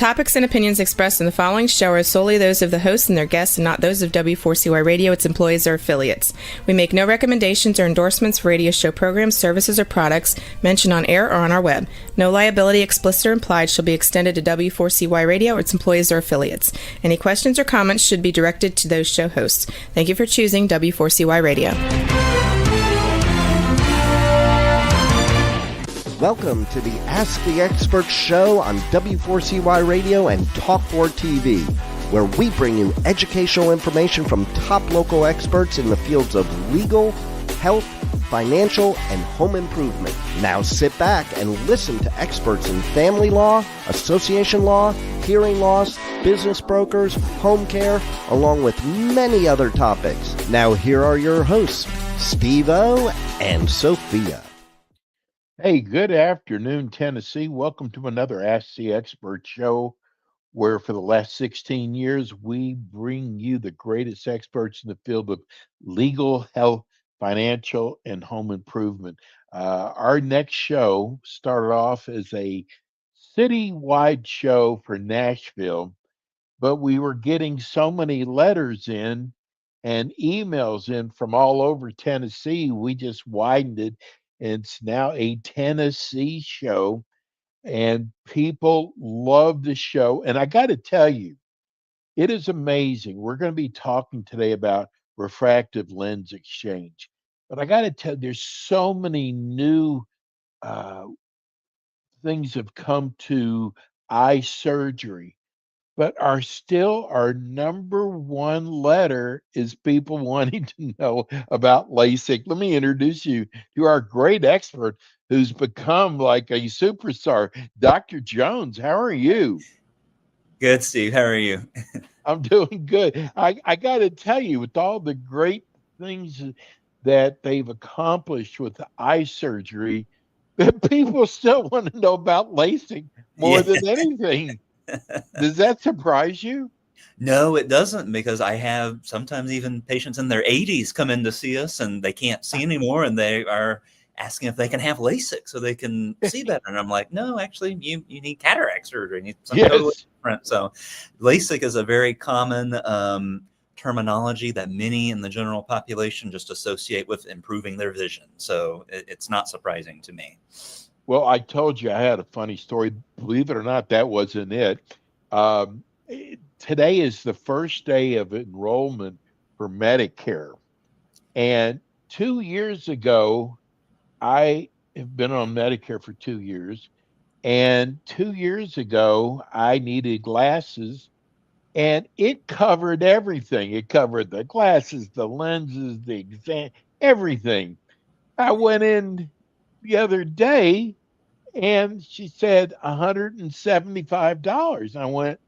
topics and opinions expressed in the following show are solely those of the hosts and their guests and not those of W4CY Radio, its employees, or affiliates. We make no recommendations or endorsements for radio show programs, services, or products mentioned on air or on our web. No liability, explicit or implied, shall be extended to W4CY Radio or its employees or affiliates. Any questions or comments should be directed to those show hosts. Thank you for choosing W4CY Radio. Welcome to the Ask the Expert show on W4CY Radio and Talk4 TV, where we bring you educational information from top local experts in the fields of legal, health, financial, and home improvement. Now sit back and listen to experts in family law, association law, hearing loss, business brokers, home care, along with many other topics. Now here are your hosts, Steve-O and Sophia. Hey, good afternoon, Tennessee. Welcome to another Ask the Expert show, where for the last 16 years, we bring you the greatest experts in the field of legal, health, financial, and home improvement. Our next show started off as a citywide show for Nashville, but we were getting so many letters in and emails in from all over Tennessee, we just widened it. It's now a Tennessee show, and people love the show. And I got to tell you, it is amazing. We're going to be talking today about refractive lens exchange. But I got to tell you, there's so many new things have come to eye surgery. But our number one letter is people wanting to know about LASIK. Let me introduce you to our great expert who's become like a superstar, Dr. Jones. How are you? Good, Steve. How are you? I'm doing good. I got to tell you, with all the great things that they've accomplished with the eye surgery, that people still want to know about LASIK more than anything. Does that surprise you? No, it doesn't, because I have sometimes even patients in their 80s come in to see us and they can't see anymore and they are asking if they can have LASIK so they can see better. And I'm like, no, actually, you need cataract surgery. You need something totally different. So LASIK is a very common terminology that many in the general population just associate with improving their vision. So it's not surprising to me. Well, I told you I had a funny story. Believe it or not, that wasn't it. Today is the first day of enrollment for Medicare. And 2 years ago, I have been on Medicare for 2 years. And 2 years ago, I needed glasses. And it covered everything. It covered the glasses, the lenses, the exam, everything. I went in the other day and she said $175. I went,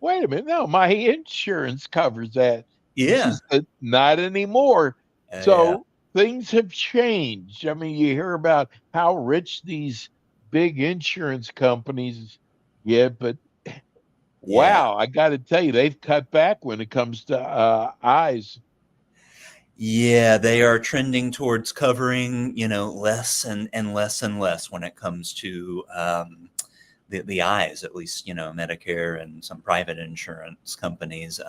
wait a minute, no, my insurance covers that. Yeah. She said, not anymore. So things have changed. I mean, you hear about how rich these big insurance companies get, but wow, I got to tell you, they've cut back when it comes to eyes. Yeah, they are trending towards covering, less and less and less when it comes to the eyes, at least, Medicare and some private insurance companies.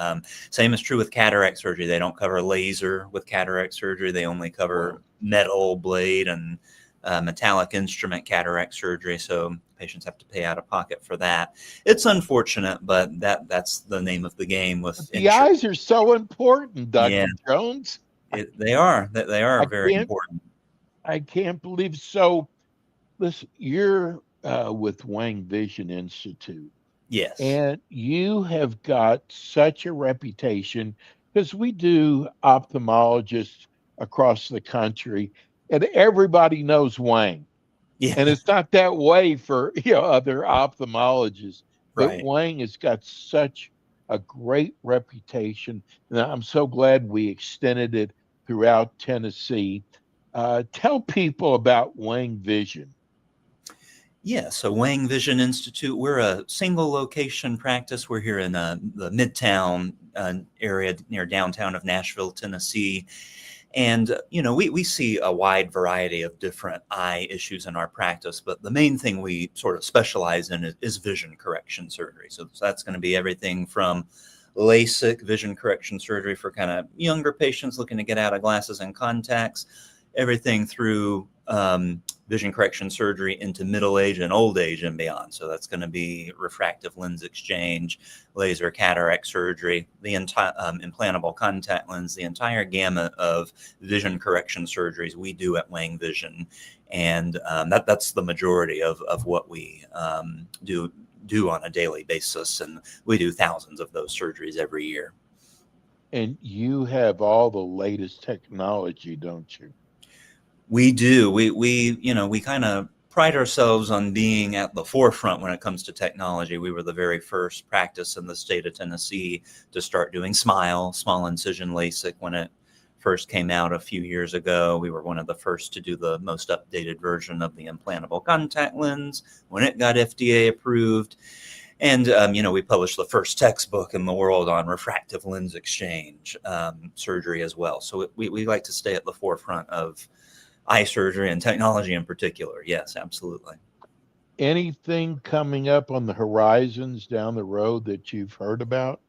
Same is true with cataract surgery. They don't cover laser with cataract surgery. They only cover metal blade and metallic instrument cataract surgery. So patients have to pay out of pocket for that. It's unfortunate, but that's the name of the game with the eyes are so important, Dr. Jones. They are very important. I can't believe. So listen, you're with Wang Vision Institute. Yes. And you have got such a reputation, because we do ophthalmologists across the country and everybody knows Wang. Yeah. And it's not that way for other ophthalmologists. Right. But Wang has got such a great reputation. And I'm so glad we extended it throughout Tennessee. Tell people about Wang Vision. Yeah, so Wang Vision Institute, we're a single location practice. We're here in the Midtown area near downtown of Nashville, Tennessee. And, we see a wide variety of different eye issues in our practice, but the main thing we sort of specialize in is vision correction surgery. So that's going to be everything from LASIK vision correction surgery for kind of younger patients looking to get out of glasses and contacts, everything through vision correction surgery into middle age and old age and beyond. So that's going to be refractive lens exchange, laser cataract surgery, the entire implantable contact lens, the entire gamut of vision correction surgeries we do at Wang Vision. And that's the majority of what we do on a daily basis. And we do thousands of those surgeries every year. And you have all the latest technology, don't you? We do. We kind of pride ourselves on being at the forefront when it comes to technology. We were the very first practice in the state of Tennessee to start doing small incision LASIK when it first came out a few years ago. We were one of the first to do the most updated version of the implantable contact lens when it got FDA approved. And, we published the first textbook in the world on refractive lens exchange surgery as well. So we like to stay at the forefront of eye surgery and technology in particular. Yes, absolutely. Anything coming up on the horizons down the road that you've heard about?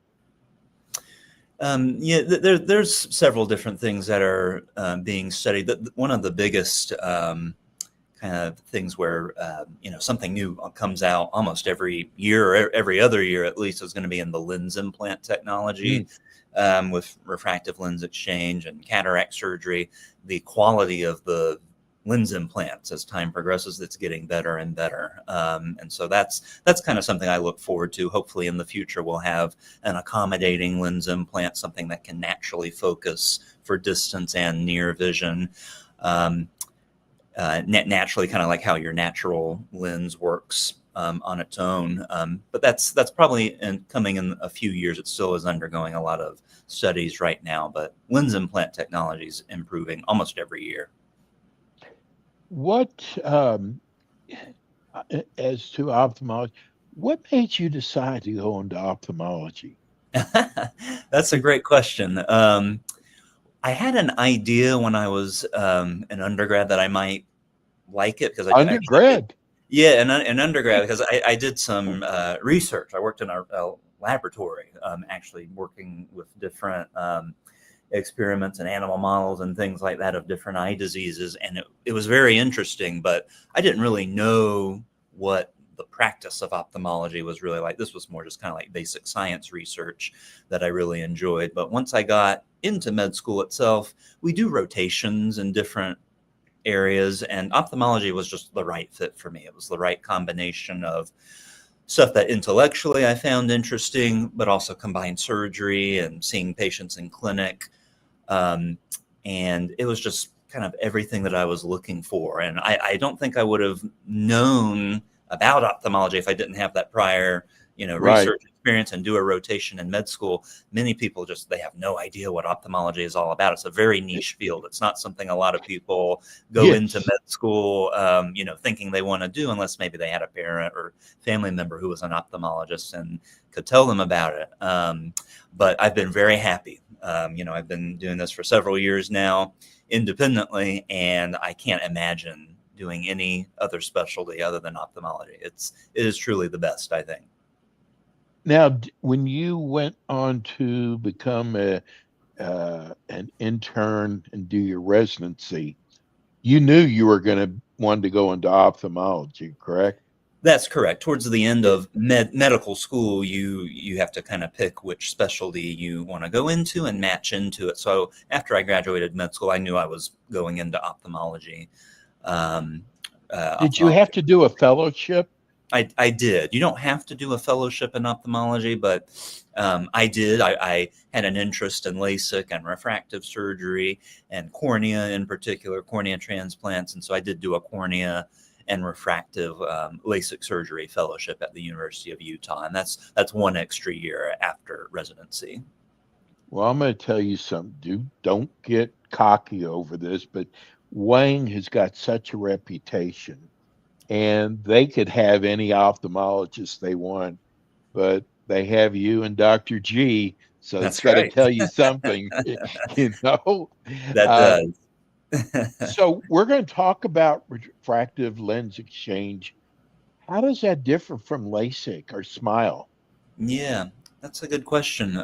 There's several different things that are being studied. One of the biggest kind of things where something new comes out almost every year or every other year at least is going to be in the lens implant technology. With refractive lens exchange and cataract surgery. The quality of the lens implants as time progresses, it's getting better and better. And so that's kind of something I look forward to. Hopefully in the future, we'll have an accommodating lens implant, something that can naturally focus for distance and near vision. Naturally, kind of like how your natural lens works on its own. But that's probably coming in a few years. It still is undergoing a lot of studies right now, but lens implant technology is improving almost every year. What, as to ophthalmology, what made you decide to go into ophthalmology? That's a great question. I had an idea when I was an undergrad that I might like it because undergrad. Yeah, in undergrad, because I did some research. I worked in a laboratory, actually working with different experiments and animal models and things like that of different eye diseases. And it was very interesting, but I didn't really know what the practice of ophthalmology was really like. This was more just kind of like basic science research that I really enjoyed. But once I got into med school itself, we do rotations in different areas, and ophthalmology was just the right fit for me. It was the right combination of stuff that intellectually I found interesting, but also combined surgery and seeing patients in clinic. And it was just kind of everything that I was looking for. And I don't think I would have known about ophthalmology if I didn't have that prior, research experience and do a rotation in med school. Many people they have no idea what ophthalmology is all about. It's a very niche field. It's not something a lot of people go into med school, thinking they want to do, unless maybe they had a parent or family member who was an ophthalmologist and could tell them about it. But I've been very happy. I've been doing this for several years now independently, and I can't imagine doing any other specialty other than ophthalmology. It is truly the best, I think. Now, when you went on to become an intern and do your residency, you knew you were going to want to go into ophthalmology, correct? That's correct. Towards the end of medical school, you have to kind of pick which specialty you want to go into and match into it. So after I graduated med school, I knew I was going into ophthalmology. Did you have to do a fellowship? I did. You don't have to do a fellowship in ophthalmology, but I did. I had an interest in LASIK and refractive surgery and cornea in particular, cornea transplants. And so I did do a cornea and refractive LASIK surgery fellowship at the University of Utah. And that's one extra year after residency. Well, I'm going to tell you something, dude. Don't get cocky over this, but Wang has got such a reputation, and they could have any ophthalmologist they want, but they have you and Dr. G. So it's That's got to right. tell you something, you know. That Uh, does. so we're going to talk about refractive lens exchange. How does that differ from LASIK or SMILE? Yeah, that's a good question.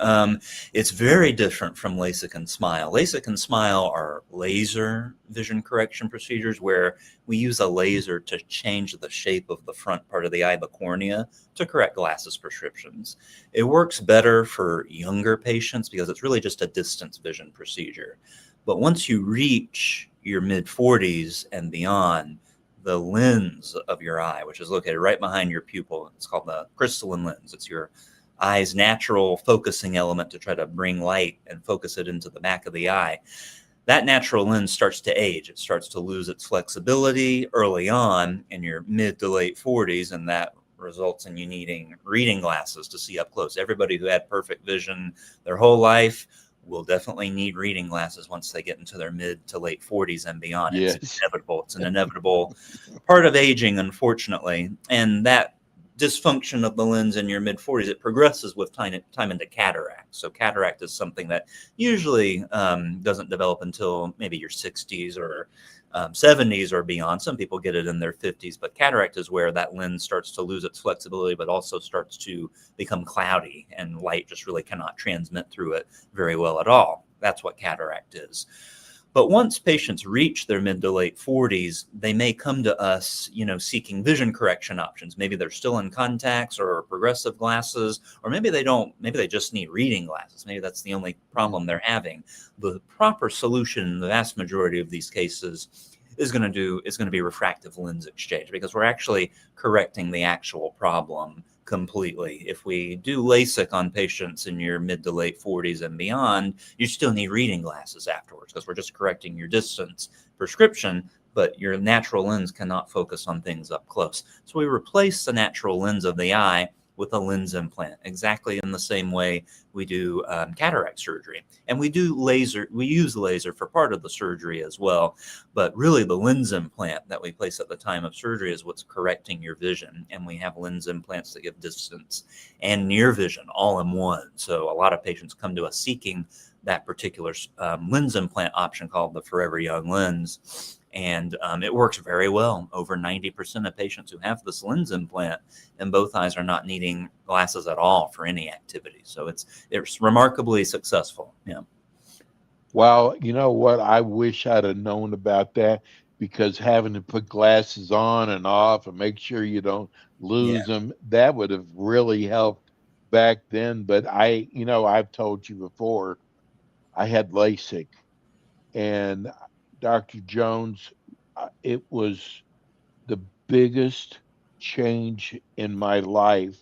It's very different from LASIK and SMILE. LASIK and SMILE are laser vision correction procedures where we use a laser to change the shape of the front part of the eye, the cornea, to correct glasses prescriptions. It works better for younger patients because it's really just a distance vision procedure. But once you reach your mid 40s and beyond, the lens of your eye, which is located right behind your pupil, it's called the crystalline lens. It's your eye's natural focusing element to try to bring light and focus it into the back of the eye. That natural lens starts to age. It starts to lose its flexibility early on in your mid to late 40s, and that results in you needing reading glasses to see up close. Everybody who had perfect vision their whole life will definitely need reading glasses once they get into their mid to late 40s and beyond. It's Yes. inevitable. It's an inevitable part of aging, unfortunately. And that dysfunction of the lens in your mid 40s, it progresses with time into cataract. So cataract is something that usually doesn't develop until maybe your 60s or 70s or beyond. Some people get it in their 50s, but cataract is where that lens starts to lose its flexibility, but also starts to become cloudy and light just really cannot transmit through it very well at all. That's what cataract is. But once patients reach their mid to late 40s, they may come to us, seeking vision correction options. Maybe they're still in contacts or progressive glasses, or maybe they don't, maybe they just need reading glasses. Maybe that's the only problem they're having. The proper solution in the vast majority of these cases is going to be refractive lens exchange, because we're actually correcting the actual problem completely. If we do LASIK on patients in your mid to late 40s and beyond, you still need reading glasses afterwards because we're just correcting your distance prescription, but your natural lens cannot focus on things up close. So we replace the natural lens of the eye with a lens implant, exactly in the same way we do cataract surgery. And we use laser for part of the surgery as well, but really the lens implant that we place at the time of surgery is what's correcting your vision. And we have lens implants that give distance and near vision all in one. So a lot of patients come to us seeking that particular lens implant option called the Forever Young lens. And it works very well. Over 90% of patients who have this lens implant in both eyes are not needing glasses at all for any activity. So it's remarkably successful. Yeah. Well, you know what? I wish I'd have known about that, because having to put glasses on and off and make sure you don't Yeah. lose them, that would have really helped back then. But I've told you before, I had LASIK, and Dr. Jones, it was the biggest change in my life.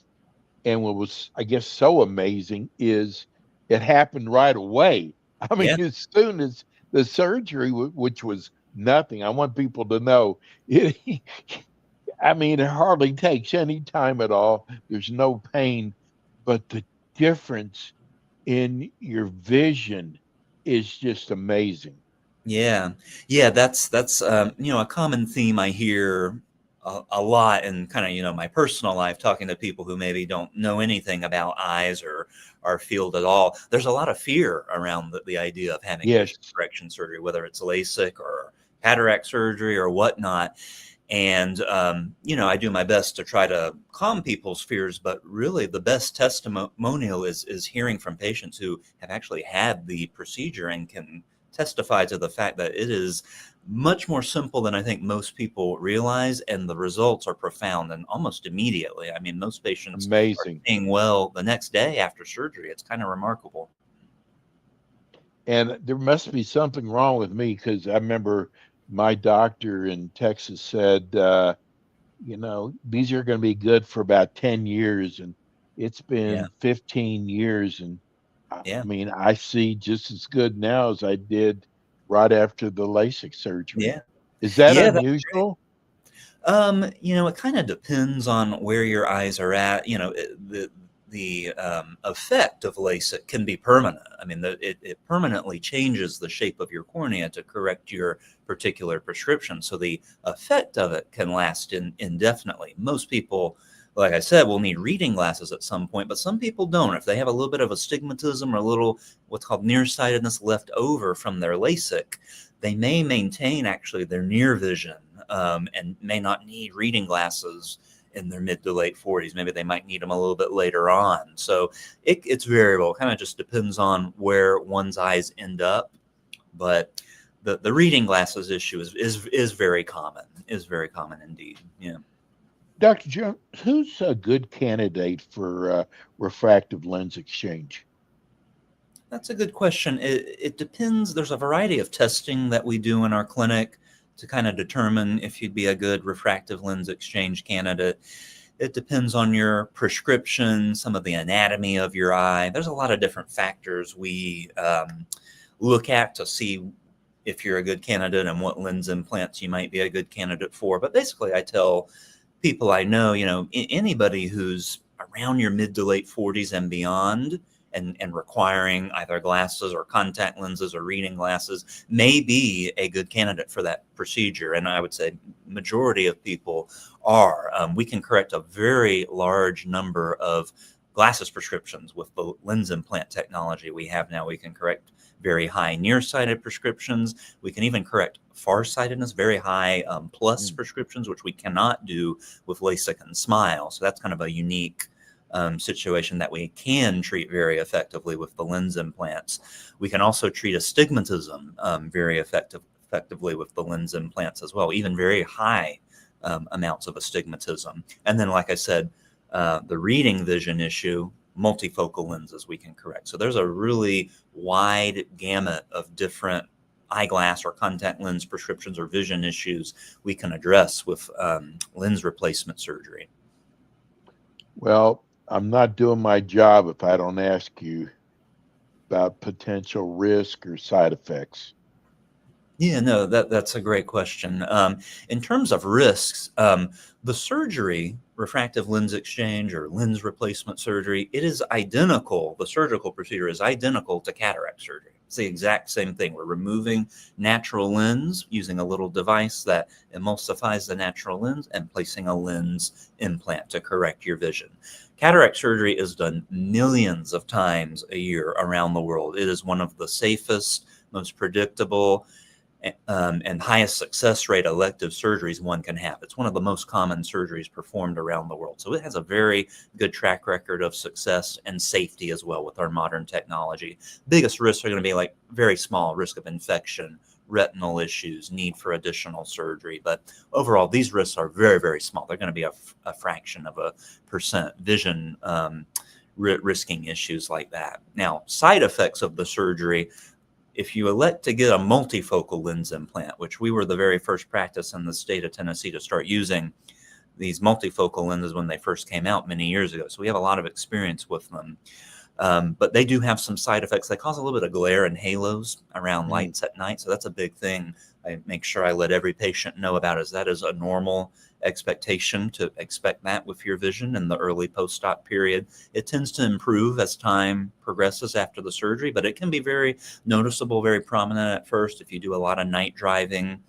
And what was, I guess, so amazing is it happened right away. I mean, Yeah. as soon as the surgery, which was nothing, I want people to know, it, I mean, it hardly takes any time at all. There's no pain, but the difference in your vision is just amazing. Yeah, yeah, that's a common theme I hear a lot in kind of my personal life, talking to people who maybe don't know anything about eyes or our field at all. There's a lot of fear around the idea of having vision Yes, correction surgery, whether it's LASIK or cataract surgery or whatnot. And I do my best to try to calm people's fears, but really the best testimonial is hearing from patients who have actually had the procedure and can testify to the fact that it is much more simple than I think most people realize, and the results are profound and almost immediately. I mean, most patients are amazing. seeing well the next day after surgery. It's kind of remarkable. And there must be something wrong with me, because I remember my doctor in Texas said, these are going to be good for about 10 years. And it's Yeah, been 15 years. And I yeah, mean, I see just as good now as I did right after the LASIK surgery. yeah, Is that yeah. unusual? It kind of depends on where your eyes are at. The effect of LASIK can be permanent. I mean, it permanently changes the shape of your cornea to correct your particular prescription. So the effect of it can last indefinitely. Most people, like I said, will need reading glasses at some point, but some people don't. If they have a little bit of astigmatism or a little what's called nearsightedness left over from their LASIK, they may maintain actually their near vision, and may not need reading glasses in their mid to late 40s. Maybe they might need them a little bit later on. So it's variable. It kind of just depends on where one's eyes end up. But the reading glasses issue is very common. Is very common indeed. Yeah. Dr. Jones, who's a good candidate for refractive lens exchange? That's a good question. It depends. There's a variety of testing that we do in our clinic to kind of determine if you'd be a good refractive lens exchange candidate. It depends on your prescription, some of the anatomy of your eye. There's a lot of different factors we look at to see if you're a good candidate and what lens implants you might be a good candidate for. But basically, I tell people I know, anybody who's around your mid to late 40s and beyond, and requiring either glasses or contact lenses or reading glasses may be a good candidate for that procedure. And I would say majority of people are. We can correct a very large number of glasses prescriptions with the lens implant technology we have now. We can correct very high nearsighted prescriptions. We can even correct farsightedness, very high plus prescriptions, which we cannot do with LASIK and SMILE. So that's kind of a unique situation that we can treat very effectively with the lens implants. We can also treat astigmatism very effectively with the lens implants as well, even very high amounts of astigmatism. And then, like I said, the reading vision issue, multifocal lenses we can correct. So there's a really wide gamut of different eyeglass or contact lens prescriptions or vision issues we can address with lens replacement surgery. Well, I'm not doing my job if I don't ask you about potential risk or side effects. Yeah, no, that's a great question. In terms of risks, the surgery, refractive lens exchange or lens replacement surgery, it is identical. The surgical procedure is identical to cataract surgery. It's the exact same thing. We're removing natural lens using a little device that emulsifies the natural lens and placing a lens implant to correct your vision. Cataract surgery is done millions of times a year around the world. It is one of the safest, most predictable, and highest success rate elective surgeries one can have. It's one of the most common surgeries performed around the world. So it has a very good track record of success and safety as well with our modern technology. Biggest risks are going to be like very small risk of infection, retinal issues, need for additional surgery. But overall, these risks are very, very small. They're going to be a fraction of a percent vision risking issues like that. Now, side effects of the surgery, if you elect to get a multifocal lens implant, which we were the very first practice in the state of Tennessee to start using these multifocal lenses when they first came out many years ago. So we have a lot of experience with them. But they do have some side effects. They cause a little bit of glare and halos around lights at night. So that's a big thing I make sure I let every patient know about, is that is a normal expectation to expect that with your vision in the early post-op period. It tends to improve as time progresses after the surgery, but it can be very noticeable, very prominent at first. If you do a lot of night driving,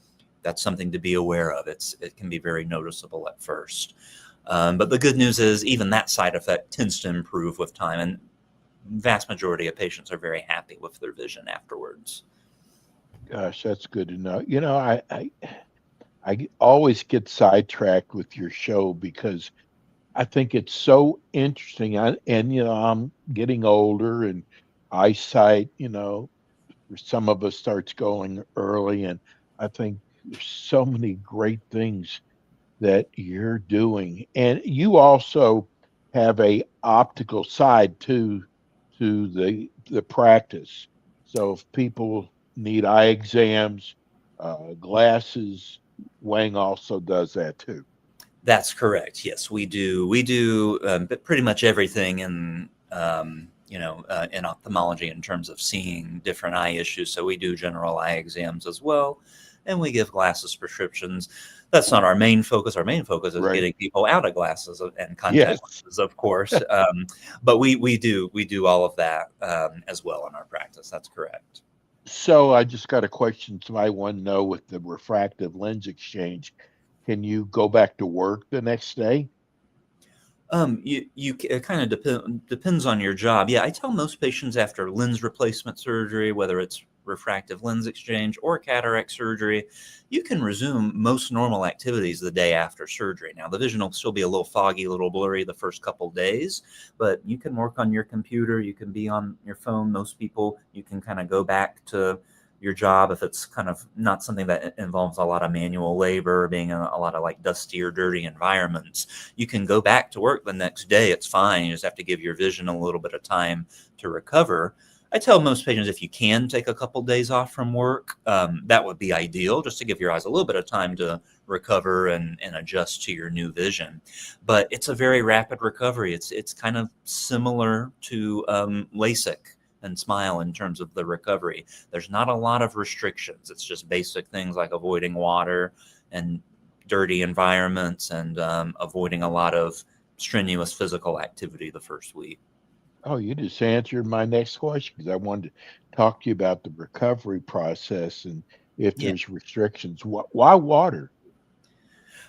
that's something to be aware of. It can be very noticeable at first. But the good news is even that side effect tends to improve with time, and vast majority of patients are very happy with their vision afterwards. Gosh, that's good to know. I always get sidetracked with your show because I think it's so interesting. I'm getting older, and eyesight, for some of us starts going early. And I think there's so many great things that you're doing. And you also have a optical side to the practice. So if people need eye exams, glasses, Wang also does that too. That's correct. Yes, we do. We do pretty much everything in in ophthalmology in terms of seeing different eye issues. So we do general eye exams as well, and we give glasses prescriptions. That's not our main focus. Our main focus is getting people out of glasses and contact lenses, of course. But we do all of that as well in our practice. That's correct. So I just got a question. So I want to know, with the refractive lens exchange, can you go back to work the next day? It kind of depends on your job. Yeah, I tell most patients after lens replacement surgery, whether it's refractive lens exchange or cataract surgery, you can resume most normal activities the day after surgery. Now, the vision will still be a little foggy, a little blurry the first couple days, but you can work on your computer, you can be on your phone. Most people, you can kind of go back to your job if it's kind of not something that involves a lot of manual labor, being in a lot of like dusty or dirty environments. You can go back to work the next day. It's fine. You just have to give your vision a little bit of time to recover. I tell most patients if you can take a couple days off from work, that would be ideal, just to give your eyes a little bit of time to recover and adjust to your new vision. But it's a very rapid recovery. It's kind of similar to LASIK and SMILE in terms of the recovery. There's not a lot of restrictions. It's just basic things like avoiding water and dirty environments and avoiding a lot of strenuous physical activity the first week. Oh, you just answered my next question, because I wanted to talk to you about the recovery process and if Yeah. there's restrictions. Why water?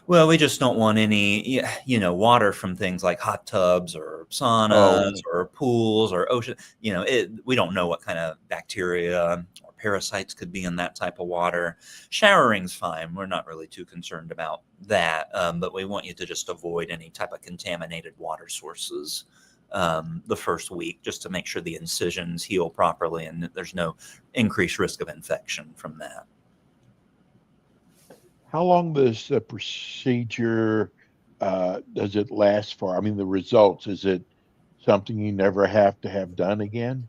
Well, we just don't want any, water from things like hot tubs or saunas or pools or ocean. We don't know what kind of bacteria or parasites could be in that type of water. Showering's fine. We're not really too concerned about that. But we want you to just avoid any type of contaminated water sources the first week, just to make sure the incisions heal properly and that there's no increased risk of infection from that. How long does the procedure does it last for? I mean, the results, is it something you never have to have done again?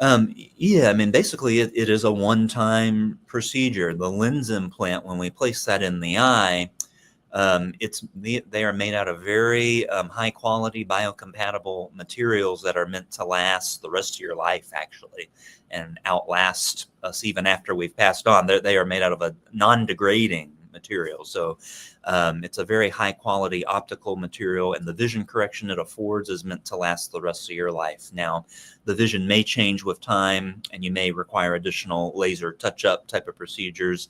Yeah, I mean, basically it is a one-time procedure. The lens implant, when we place that in the eye, they are made out of very high quality biocompatible materials that are meant to last the rest of your life, actually, and outlast us even after we've passed on. They are made out of a non-degrading material. So it's a very high quality optical material, and the vision correction it affords is meant to last the rest of your life. Now, the vision may change with time, and you may require additional laser touch-up type of procedures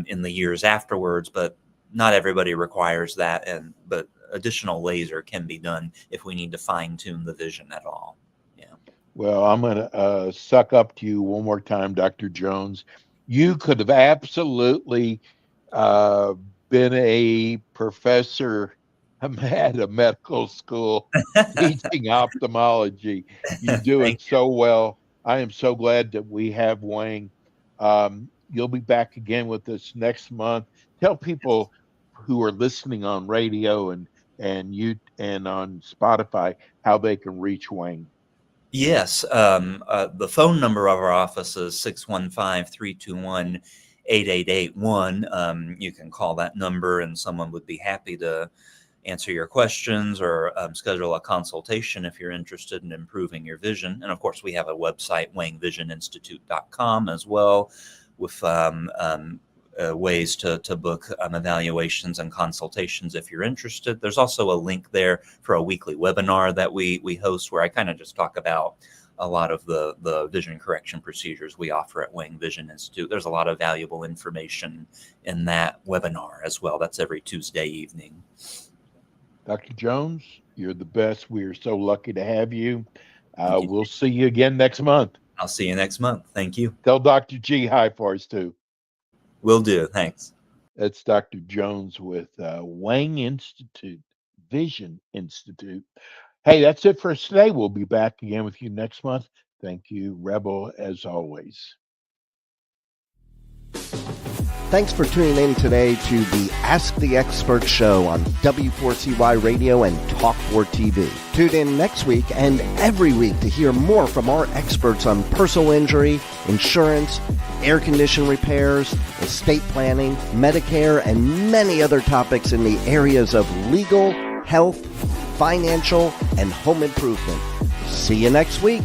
in the years afterwards, but not everybody requires that, but additional laser can be done if we need to fine-tune the vision at all. Yeah. Well, I'm going to suck up to you one more time, Dr. Jones. You could have absolutely been a professor at a medical school teaching ophthalmology. You do it so well. I am so glad that we have Wang. You'll be back again with us next month. Tell people who are listening on radio and on Spotify how they can reach Wang. Yes. The phone number of our office is 615-321-8881. You can call that number and someone would be happy to answer your questions or schedule a consultation if you're interested in improving your vision. And of course, we have a website, wangvisioninstitute.com, as well, with ways to book evaluations and consultations if you're interested. There's also a link there for a weekly webinar that we host, where I kind of just talk about a lot of the vision correction procedures we offer at Wang Vision Institute. There's a lot of valuable information in that webinar as well. That's every Tuesday evening. Dr. Jones, you're the best. We are so lucky to have you. We'll see you again next month. I'll see you next month. Thank you. Tell Dr. G hi for us too. Will do. Thanks. That's Dr. Jones with Wang Institute, Vision Institute. Hey, that's it for us today. We'll be back again with you next month. Thank you, Rebel, as always. Thanks for tuning in today to the Ask the Expert show on W4CY Radio and Talk4 TV. Tune in next week and every week to hear more from our experts on personal injury, insurance, air condition repairs, estate planning, Medicare, and many other topics in the areas of legal, health, financial, and home improvement. See you next week.